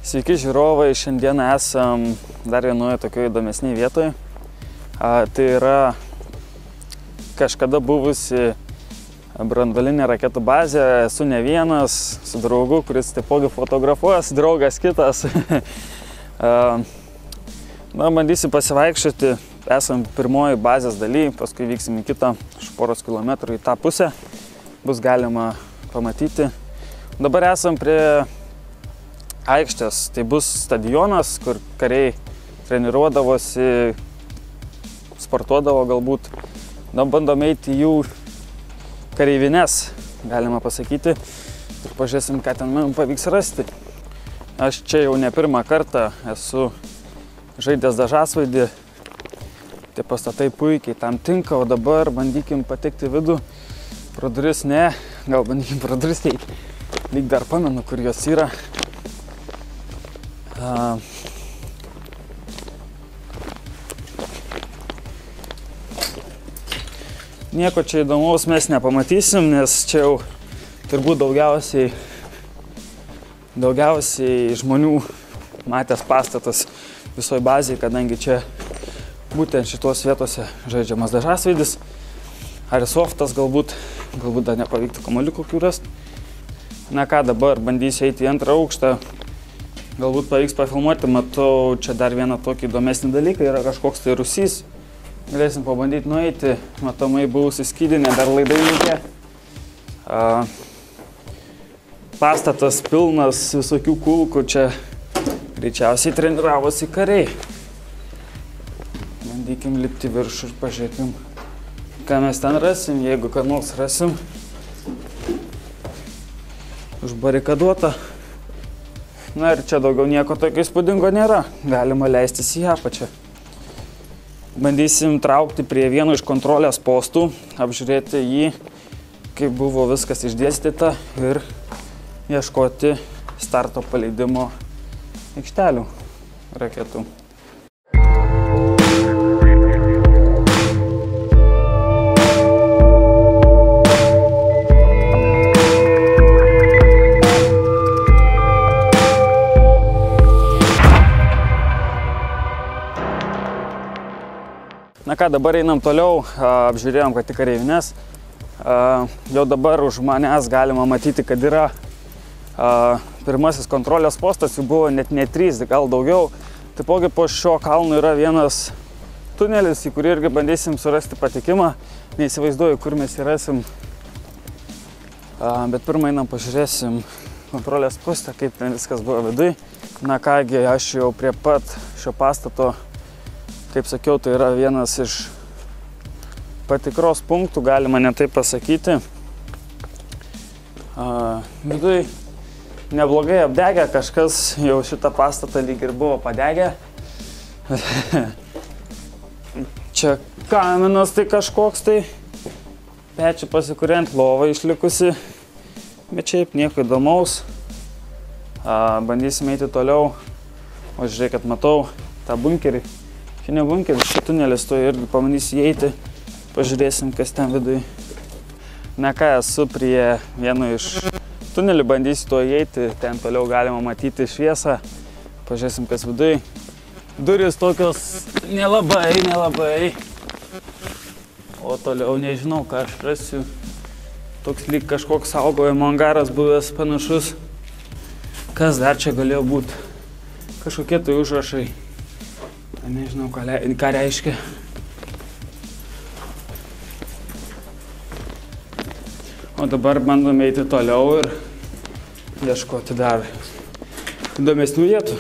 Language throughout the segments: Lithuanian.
Sveiki žiūrovai, šiandien esam dar vienoje tokioje įdomesnėje vietoje. Tai yra kažkada buvusi branduolinė raketų bazė. Esu ne vienas, su draugu, kuris taipogi fotografuojas, draugas kitas. Bandysim pasivaikščioti. Esam pirmoji bazės daly, paskui vyksim į kitą už poros kilometrų į tą pusę. Bus galima pamatyti. Dabar esam prie aikštės. Tai bus stadionas, kur kariai treniruodavosi, sportuodavo galbūt. Bandom eiti jų kareivines, galima pasakyti. Ir pažiūrėsim, ką ten man pavyks rasti. Aš čia jau ne pirmą kartą esu žaidęs dažasvaidį. Tie pastatai puikiai tam tinka, o dabar bandykim patekti vidų. Pro duris ne, gal bandykim pro duris eiti. Lyg dar pamenu, kur jos yra. Nieko čia įdomaus mes nepamatysim, nes čia jau turbūt daugiausiai žmonių matęs pastatas visoje bazėje, kadangi čia būtent šitos vietose žaidžiamas dažasvaidis. Airsoftas galbūt dar nepavyktų kamuoliukų kokių rasti. Na ką, dabar bandysiu eiti į antrą aukštą. Galbūt pavyks pafilmuoti, matau čia dar vieną tokį įdomesnį dalyką, yra kažkoks tai rūsys. Galėsim pabandyti nueiti, matomai buvusi skydinė, dar laidai likę. Pastatas pilnas visokių kulkų, čia greičiausiai treniravosi kariai. Bandykim lipti viršų ir pažiūrėkim, ką mes ten rasim, jeigu ką nors rasim. Užbarikaduota. Na ir čia daugiau nieko tokio įspūdingo nėra, galima leistis į apačią. Bandysim traukti prie vieno iš kontrolės postų, apžiūrėti jį, kaip buvo viskas išdėstyta ir ieškoti starto paleidimo aikštelių raketų. Na ką, dabar einam toliau, apžiūrėjom, kad tik kareivines. Jau dabar už manęs galima matyti, kad yra pirmasis kontrolės postas, jų buvo net ne 3, gal daugiau. Taipogi po šio kalnu yra vienas tunelis, į kurį irgi bandysim surasti patekimą. Neįsivaizduoju, kur mes jį rasim. Bet pirmą einam pažiūrėsim kontrolės postą, kaip ten viskas buvo viduj. Na kągi, aš jau prie pat šio pastato. Kaip sakiau, tai yra vienas iš patikros punktų, galima ne taip pasakyti. Viduj neblogai apdegę, kažkas jau šitą pastatą lyg ir buvo padegę. Čia kaminas tai kažkoks tai. Pečių pasikuriant, lova išlikusi. Bet šiaip nieko įdomaus. Bandysim eiti toliau. O žiūrėkit, matau tą bunkerį. Čia ne bunkeris, čia tunelis, to irgi pamanysiu įeiti, pažiūrėsim, kas ten viduj. Na ką, esu prie vieno iš tunelių, bandysiu to įeiti, ten toliau galima matyti šviesą, pažiūrėsim, kas viduj. Durys tokios nelabai, o toliau nežinau, ką aš rasiu. Toks lyg kažkoks saugojimo angaras buvęs panašus. Kas dar čia galėjo būti? Kažkokie tai užrašai. Nežinau, ką reiškia. O dabar bandome eiti toliau ir ieškoti dar įdomesnių vietų.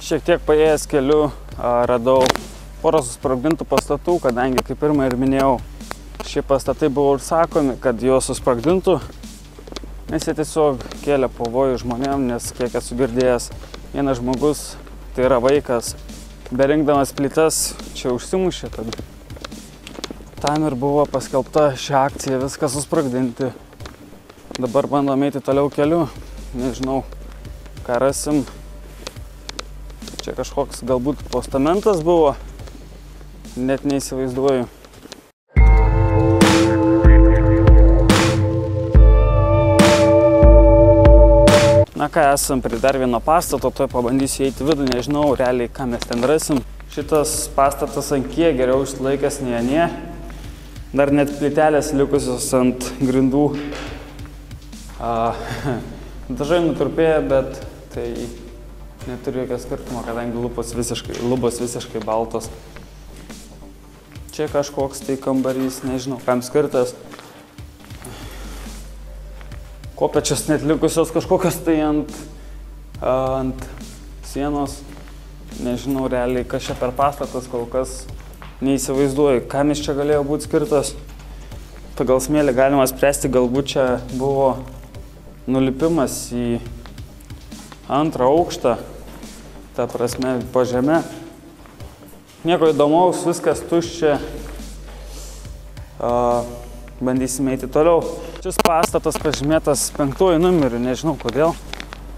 Šiek tiek paėjęs keliu radau porą susprogdintų pastatų, kadangi, kaip pirmą ir minėjau, šie pastatai buvo užsakomi, kad juos susprogdintų. Nes jie tiesiog kėlė pavojų žmonėm, nes kiek esu girdėjęs, vienas žmogus, tai yra vaikas, berinkdamas plytas, čia užsimušė. Tad tam ir buvo paskelbta ši akcija, viską susprogdinti. Dabar bandom eiti toliau keliu, nežinau, ką rasim. Čia kažkoks galbūt postamentas buvo, net neįsivaizduoju. ką, esam prie dar vieno pastato, tuoj pabandysiu eiti vidų, nežinau realiai, ką mes ten rasim. Šitas pastatas ant kiek geriau išlaikęs nei anie. Dar net plytelės likusios ant grindų. Dažai nutrupėję, bet tai neturi jokio skirtumo, kadangi lubos visiškai baltos. Čia kažkoks tai kambarys, nežinau, kam skirtas. Kopėčios net likusios kažkokios tai ant sienos. Nežinau realiai, kas čia per pastatas, kol kas neįsivaizduoju, kam jis čia galėjo būti skirtas. Pagal smėlį galima spręsti, galbūt čia buvo nulipimas į antrą aukštą, ta prasme po žeme. Nieko įdomaus, viskas tuščia. Bandysime eiti toliau. Šis pastatas pažymėtas 5 numeriu, nežinau kodėl.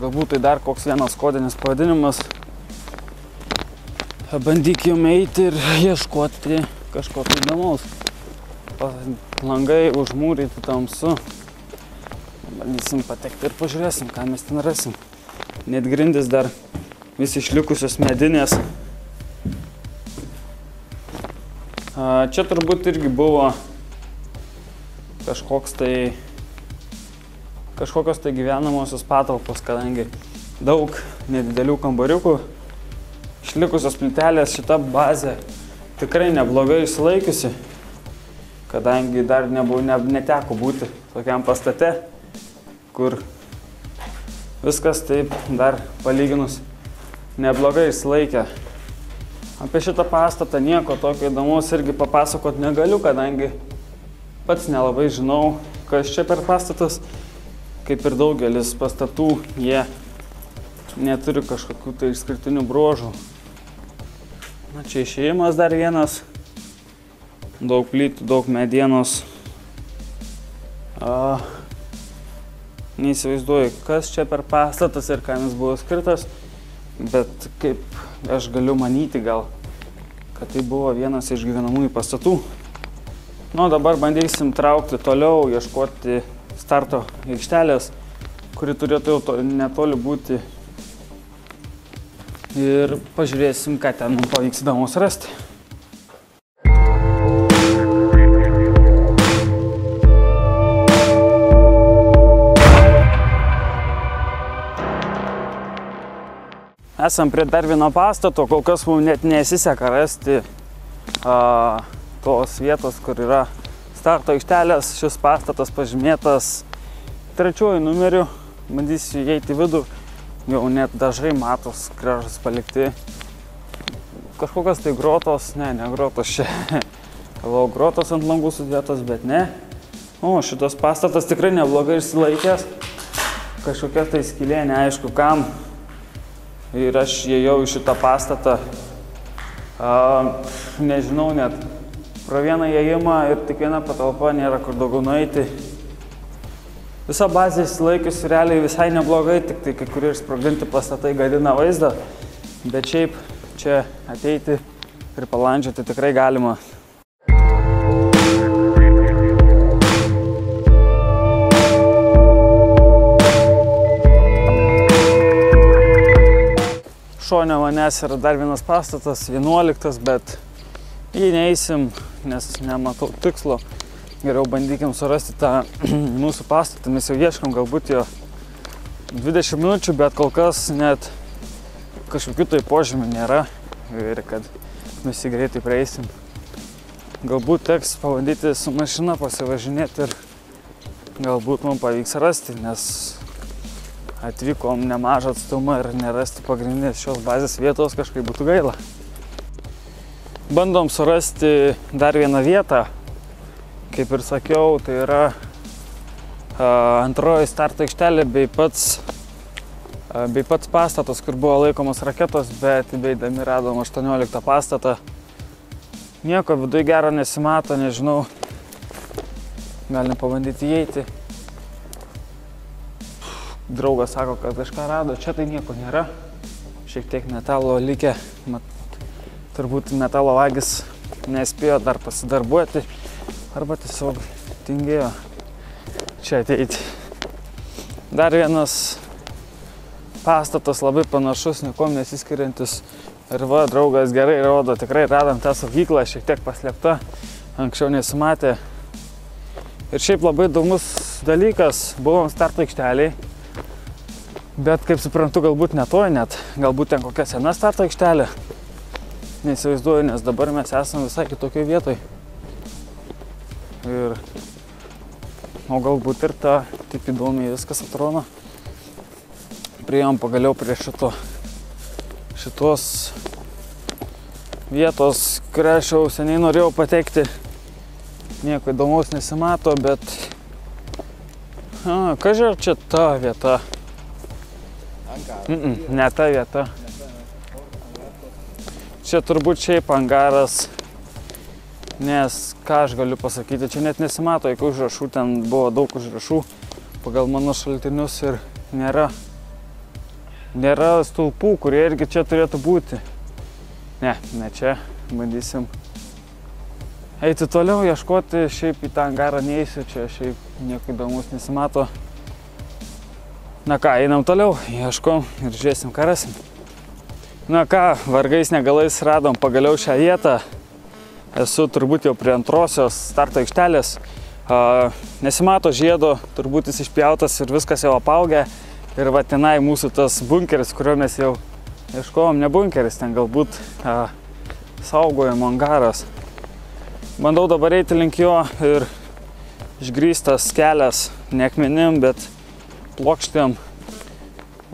Galbūt tai dar koks vienas kodinis pavadinimas. Bandykime eiti ir ieškoti kažko tai įdomaus. Langai užmūryti tamsu. Bandysim patekti ir pažiūrėsim, ką mes ten rasim. Net grindys dar vis išlikusios medinės. Čia turbūt irgi buvo kažkokios tai gyvenamosios patalpos, kadangi daug nedidelių kambariukų. Išlikusios plytelės, šita bazė tikrai neblogai išsilaikiusi, kadangi dar neteko būti tokiam pastate, kur viskas taip dar palyginus neblogai išsilaikė. Apie šitą pastatą nieko tokio įdomaus irgi papasakot negaliu, kadangi pats nelabai žinau, kas čia per pastatas. Kaip ir daugelis pastatų, jie neturi kažkokių tai išskirtinių bruožų. Na, čia išėjimas dar vienas. Daug plytų, daug medienos. Neįsivaizduoju, kas čia per pastatas ir kam jis buvo skirtas, bet kaip aš galiu manyti gal, kad tai buvo vienas iš gyvenamųjų pastatų. Nu, dabar bandysim traukti toliau, ieškoti starto aikštelės, kuri turėtų jau netoli būti. Ir pažiūrėsim, ką ten mums pavyks įdomus rasti. Esam prie dar vieno pastato, kol kas mums net nesiseka rasti tos vietos, kur yra starto aikštelės. Šis pastatas pažymėtas 3 numeriu. Bandysiu įeiti į vidų, jau net dažai matos gražus palikti. Kažkokios tai grotos, ne grotos čia. Galvojau, grotos ant langų sudėtos, bet ne. O, šitas pastatas tikrai neblogai išsilaikęs. Kažkokia tai skylė, neaišku kam. Ir aš įėjau į šitą pastatą, nežinau net, pro vieną įėjimą ir tik viena patalpa, nėra kur daugiau nueiti. Visa bazė išsilaikiusi realiai visai neblogai, tik tai kai kurie išsprogdinti pastatai gadina vaizdą, bet šiaip čia ateiti ir palandžioti tikrai galima. Šone manęs yra dar vienas pastatas, 11, bet jį neeisim, nes nematau tikslo. Geriau bandykim surasti tą mūsų pastatą, mes jau ieškam galbūt jo 20 minučių, bet kol kas net kažkokių tai požymių nėra ir kad visi greitai prieisim. Galbūt teks pabandyti su mašina pasivažinėti ir galbūt mums pavyks rasti, nes atvykom nemažą atstumą ir nerasti pagrindinės šios bazės vietos kažkaip būtų gaila. Bandom surasti dar vieną vietą. Kaip ir sakiau, tai yra antroji starto aikštelė bei pats pastatas, kur buvo laikomos raketos, bet įbeidami radom 18 pastatą. Nieko viduje gero nesimato, nežinau. Galim pabandyti įeiti. Draugas sako, kad kažką rado, čia tai nieko nėra. Šiek tiek metalo likę, turbūt metalo vagis nespėjo dar pasidarbuoti arba tiesiog tingėjo čia ateiti. Dar vienas pastatas labai panašus, nikom nesiskiriantis. Ir va, draugas gerai rodo, tikrai radom tą saugyklą, šiek tiek paslėpta, anksčiau nesimatė. Ir šiaip labai įdomus dalykas, buvom starto aikšteliai, bet kaip suprantu, galbūt netoj net, galbūt ten kokia sena starto aikštelė. Neįsivaizduoju, nes dabar mes esame visai kitokioj vietoj. Ir, o galbūt ir ta, taip įdomiai viskas atrodo. Priėjom pagaliau prie šitos vietos, kurią aš jau seniai norėjau patekti. Nieko įdomaus nesimato, bet... Kažer čia ta vieta. Ne ta vieta. Čia turbūt šiaip angaras, nes ką aš galiu pasakyti, čia net nesimato jokių užrašų, ten buvo daug užrašų pagal mano šaltinius ir nėra stulpų, kurie irgi čia turėtų būti. Ne čia, bandysim eiti toliau, ieškoti, šiaip į tą angarą neįsiu, čia šiaip nieko įdomus nesimato. Na ką, einam toliau, ieškom ir žiūrėsim, ką rasim. Na ką, vargais negalais radom pagaliau šią vietą. Esu turbūt jau prie antrosios starto aikštelės. Nesimato žiedo, turbūt jis išpjautas ir viskas jau apaugę. Ir va tenai mūsų tas bunkeris, kurio mes jau ieškojom, ne bunkeris, ten galbūt saugojimo angaras. Bandau dabar eiti link jo ir išgrįstas kelias ne akmenim, bet plokštėm.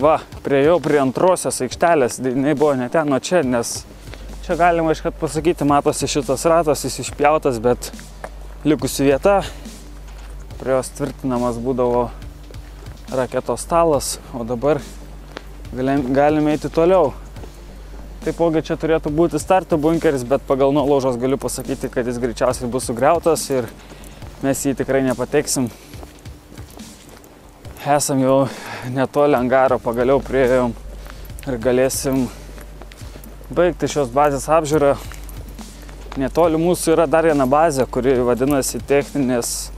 Va, priėjau prie antrosios aikštelės, jinai buvo ne ten, o čia, nes čia galima iškart pasakyti, matosi šitas ratas, jis išpjautas, bet likusi vieta, prie jos tvirtinamas būdavo raketos stalas, o dabar galime eiti toliau. Taipogi čia turėtų būti starto bunkeris, bet pagal nuolaužos galiu pasakyti, kad jis greičiausiai bus sugriautas ir mes jį tikrai nepateksim. Esam jau netoli angaro, pagaliau priėjom ir galėsim baigti šios bazės apžiūrą. Netoli mūsų yra dar viena bazė, kuri vadinasi techninės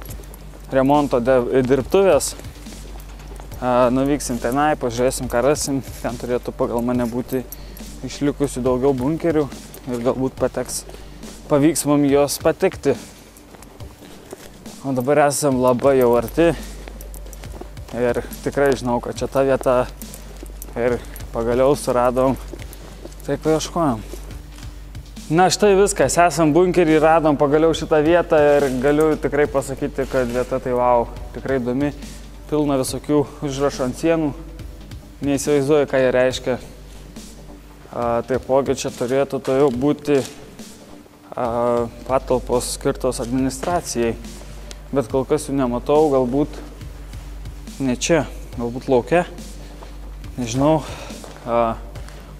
remonto dirbtuvės. Nuvyksim tenai, pažiūrėsim, ką rasim. Ten turėtų pagal mane būti išlikusių daugiau bunkerių ir galbūt pavyks mums jos patekti. O dabar esam labai jau arti ir tikrai žinau, kad čia ta vieta ir pagaliau suradom tai, ko ieškojom. Na štai viskas, esam bunkerį, radom pagaliau šitą vietą ir galiu tikrai pasakyti, kad vieta tai wow, tikrai įdomi, pilna visokių užrašų ant sienų, neįsivaizduoju, ką jie reiškia. Taipogi čia turėtų to jau būti patalpos skirtos administracijai, bet kol kas jų nematau, galbūt ne čia, galbūt lauke, nežinau.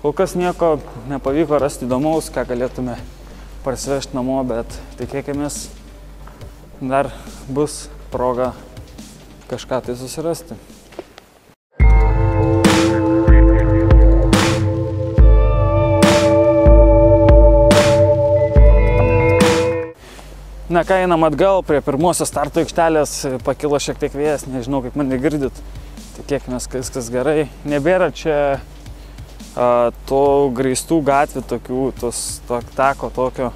Kol kas nieko nepavyko rasti įdomaus, ką galėtume parsivežti namo, bet tikėkimės, dar bus proga kažką tai susirasti. Na ką, einam atgal prie pirmosios starto aikštelės, pakilo šiek tiek vėjas, nežinau, kaip mane girdit, tikėkimės, kad viskas gerai. Nebėra čia tų grįstų gatvių, tokių, tako tokio,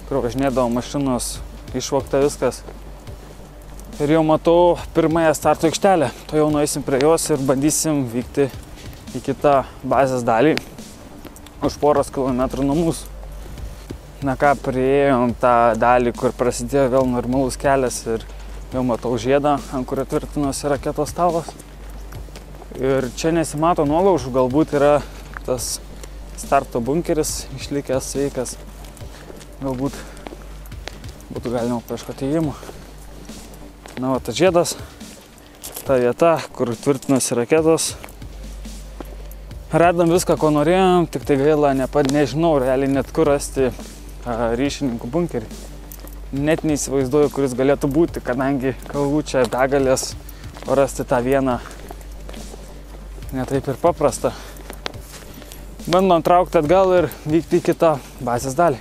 kur važinėdavo mašinos, išvogta viskas. Ir jau matau pirmąją starto aikštelę, to jau nueisim prie jos ir bandysim vykti į kitą bazės dalį, už poros kilometrų nuo mūsų. Na ką, priėjom tą dalį, kur prasidėjo vėl normalus kelias ir jau matau žiedą, ant kurio tvirtinosi raketos stalas. Ir čia nesimato nuolaužų, galbūt yra tas starto bunkeris išlikęs sveikas. Galbūt būtų galima paieškoti įėjimų. Na, va, tas žiedas, ta vieta, kur tvirtinosi raketos. Radom viską, ko norėjom, tik tai gaila, nežinau realiai net kur rasti ryšininkų bunkerį. Net neįsivaizduoju, kuris galėtų būti, kadangi kalvų čia begalės, o rasti tą vieną netaip ir paprasta. Bandom traukti atgal ir vykti į kitą bazės dalį.